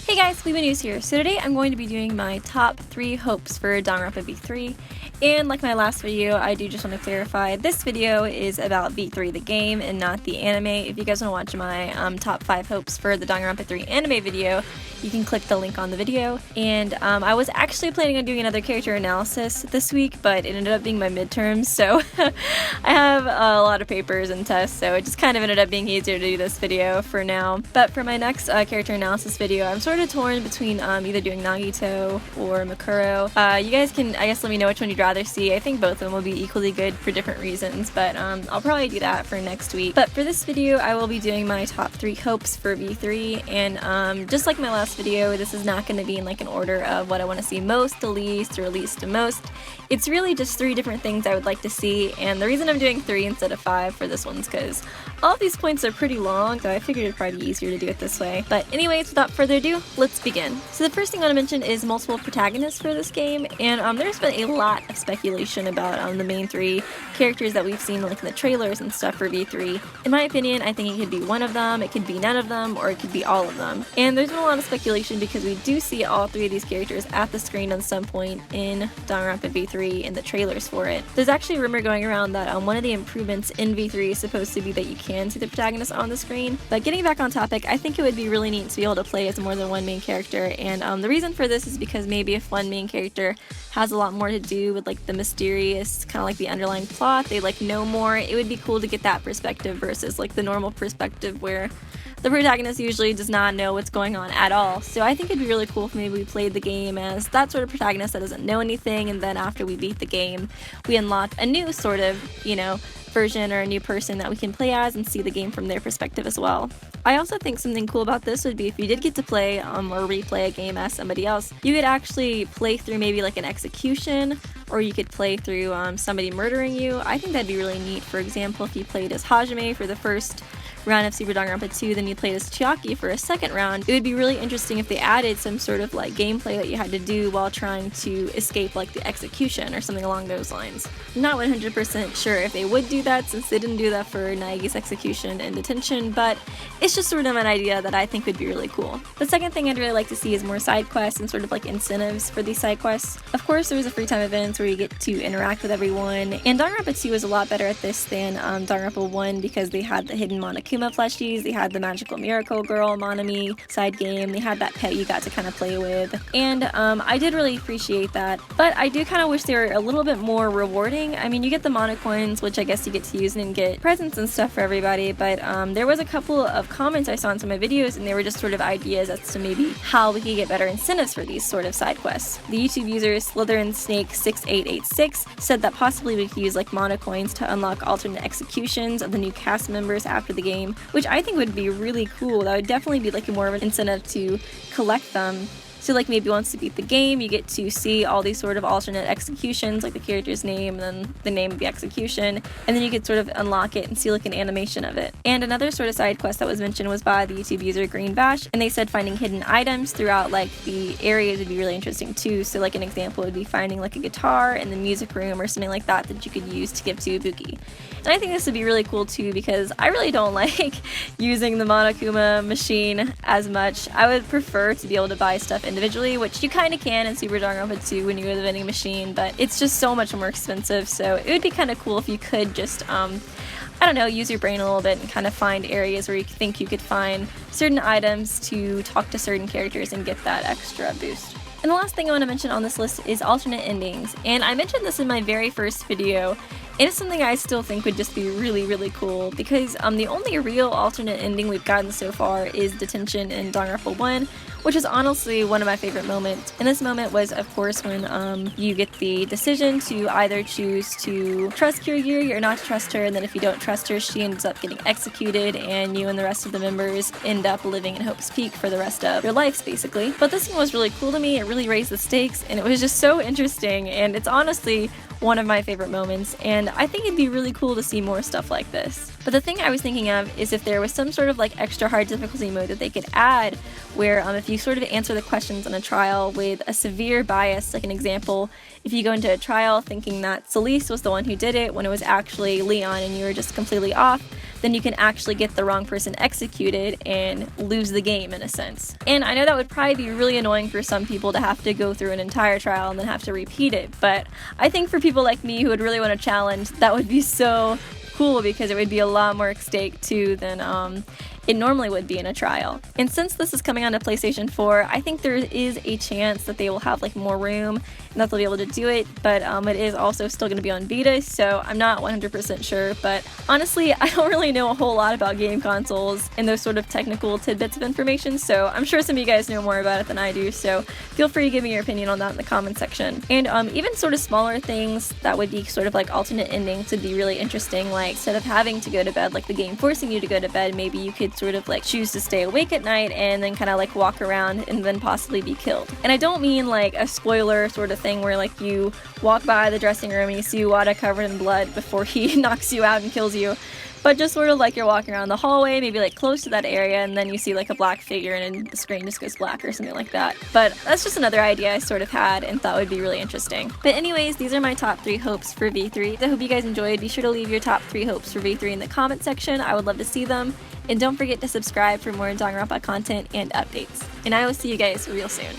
Hey guys, Leva News here. So today I'm going to be doing my top 3 hopes for Danganronpa V3. And like my last video, I do just want to clarify, this video is about V3 the game and not the anime. If you guys want to watch my top 5 hopes for the Danganronpa 3 anime video, you can click the link on the video. And I was actually planning on doing another character analysis this week, but it ended up being my midterms, so I have a lot of papers and tests, so it just kind of ended up being easier to do this video for now. But for my next character analysis video, I'm sort of torn between either doing Nagito or Makuro. You guys can, I guess, let me know which one you'd rather see. I think both of them will be equally good for different reasons, but I'll probably do that for next week. But for this video, I will be doing my top 3 hopes for V3, and just like my last video, this is not going to be in like an order of what I want to see most to least or least to most. It's really just 3 different things I would like to see, and the reason I'm doing 3 instead of 5 for this one is because all of these points are pretty long, so I figured it'd probably be easier to do it this way. But anyways, without further ado, let's begin. So the first thing I want to mention is multiple protagonists for this game, and there's been a lot of speculation about the main 3 characters that we've seen like in the trailers and stuff for V3. In my opinion, I think it could be one of them, it could be none of them, or it could be all of them. And there's been a lot of speculation because we do see all 3 of these characters at the screen at some point in Danganronpa V3 in the trailers for it. There's actually a rumor going around that one of the improvements in V3 is supposed to be that you can see the protagonist on the screen. But getting back on topic, I think it would be really neat to be able to play as more than one main character, and the reason for this is because maybe if one main character has a lot more to do with like the mysterious, kind of like the underlying plot, they like know more, it would be cool to get that perspective versus like the normal perspective where the protagonist usually does not know what's going on at all. So I think it'd be really cool if maybe we played the game as that sort of protagonist that doesn't know anything, and then after we beat the game, we unlock a new sort of, version or a new person that we can play as and see the game from their perspective as well. I also think something cool about this would be if you did get to play or replay a game as somebody else, you could actually play through maybe like an execution, or you could play through somebody murdering you. I think that'd be really neat. For example, if you played as Hajime for the first round of Super Danganronpa 2, then you played as Chiaki for a second round. It would be really interesting if they added some sort of like gameplay that you had to do while trying to escape like the execution or something along those lines. I'm not 100% sure if they would do that since they didn't do that for Naegi's execution and detention, but it's just sort of an idea that I think would be really cool. The second thing I'd really like to see is more side quests and sort of like incentives for these side quests. Of course, there's a free time events where you get to interact with everyone, and Danganronpa 2 is a lot better at this than Danganronpa 1 because they had the hidden Monokuma plushies, they had the magical miracle girl Monami side game, they had that pet you got to kind of play with, and I did really appreciate that, but I do kind of wish they were a little bit more rewarding. I mean, you get the mono coins, which I guess you get to use and get presents and stuff for everybody, but there was a couple of comments I saw in some of my videos, and they were just sort of ideas as to maybe how we could get better incentives for these sort of side quests. The YouTube user SlytherinSnake6886 said that possibly we could use like mono coins to unlock alternate executions of the new cast members after the game, which I think would be really cool. That would definitely be like more of an incentive to collect them. So like maybe once you beat the game, you get to see all these sort of alternate executions, like the character's name and then the name of the execution, and then you could sort of unlock it and see like an animation of it. And another sort of side quest that was mentioned was by the YouTube user Green Bash, and they said finding hidden items throughout like the areas would be really interesting too. So like an example would be finding like a guitar in the music room or something like that that you could use to give to Ibuki. And I think this would be really cool too because I really don't like using the Monokuma machine as much. I would prefer to be able to buy stuff individually, which you kind of can in Super Danganronpa 2 when you go to the vending machine, but it's just so much more expensive, so it would be kind of cool if you could just, I don't know, use your brain a little bit and kind of find areas where you think you could find certain items to talk to certain characters and get that extra boost. And the last thing I want to mention on this list is alternate endings, and I mentioned this in my very first video, and it's something I still think would just be really, really cool because the only real alternate ending we've gotten so far is detention in Danganronpa 1, which is honestly one of my favorite moments. And this moment was, of course, when you get the decision to either choose to trust Kirigiri or not to trust her, and then if you don't trust her, she ends up getting executed, and you and the rest of the members end up living in Hope's Peak for the rest of your lives, basically. But this one was really cool to me, it really raised the stakes, and it was just so interesting, and it's honestly one of my favorite moments, and I think it'd be really cool to see more stuff like this. But the thing I was thinking of is if there was some sort of like extra hard difficulty mode that they could add where if you sort of answer the questions on a trial with a severe bias, like an example, if you go into a trial thinking that Celeste was the one who did it when it was actually Leon and you were just completely off, then you can actually get the wrong person executed and lose the game in a sense. And I know that would probably be really annoying for some people to have to go through an entire trial and then have to repeat it, but I think for people like me who would really want a challenge, that would be so cool because it would be a lot more at stake too than it normally would be in a trial. And since this is coming onto PlayStation 4, I think there is a chance that they will have like more room and that they'll be able to do it, but it is also still going to be on Vita, so I'm not 100% sure. But honestly, I don't really know a whole lot about game consoles and those sort of technical tidbits of information, so I'm sure some of you guys know more about it than I do, so feel free to give me your opinion on that in the comment section. And even sort of smaller things that would be sort of like alternate endings would be really interesting, like instead of having to go to bed, like the game forcing you to go to bed, maybe you could sort of like choose to stay awake at night and then kind of like walk around and then possibly be killed. And I don't mean like a spoiler sort of thing where like you walk by the dressing room and you see Wada covered in blood before he knocks you out and kills you, but just sort of like you're walking around the hallway, maybe like close to that area, and then you see like a black figure and the screen just goes black or something like that. But that's just another idea I sort of had and thought would be really interesting. But anyways, these are my top 3 hopes for V3. I hope you guys enjoyed. Be sure to leave your top 3 hopes for V3 in the comment section. I would love to see them. And don't forget to subscribe for more Danganronpa content and updates. And I will see you guys real soon.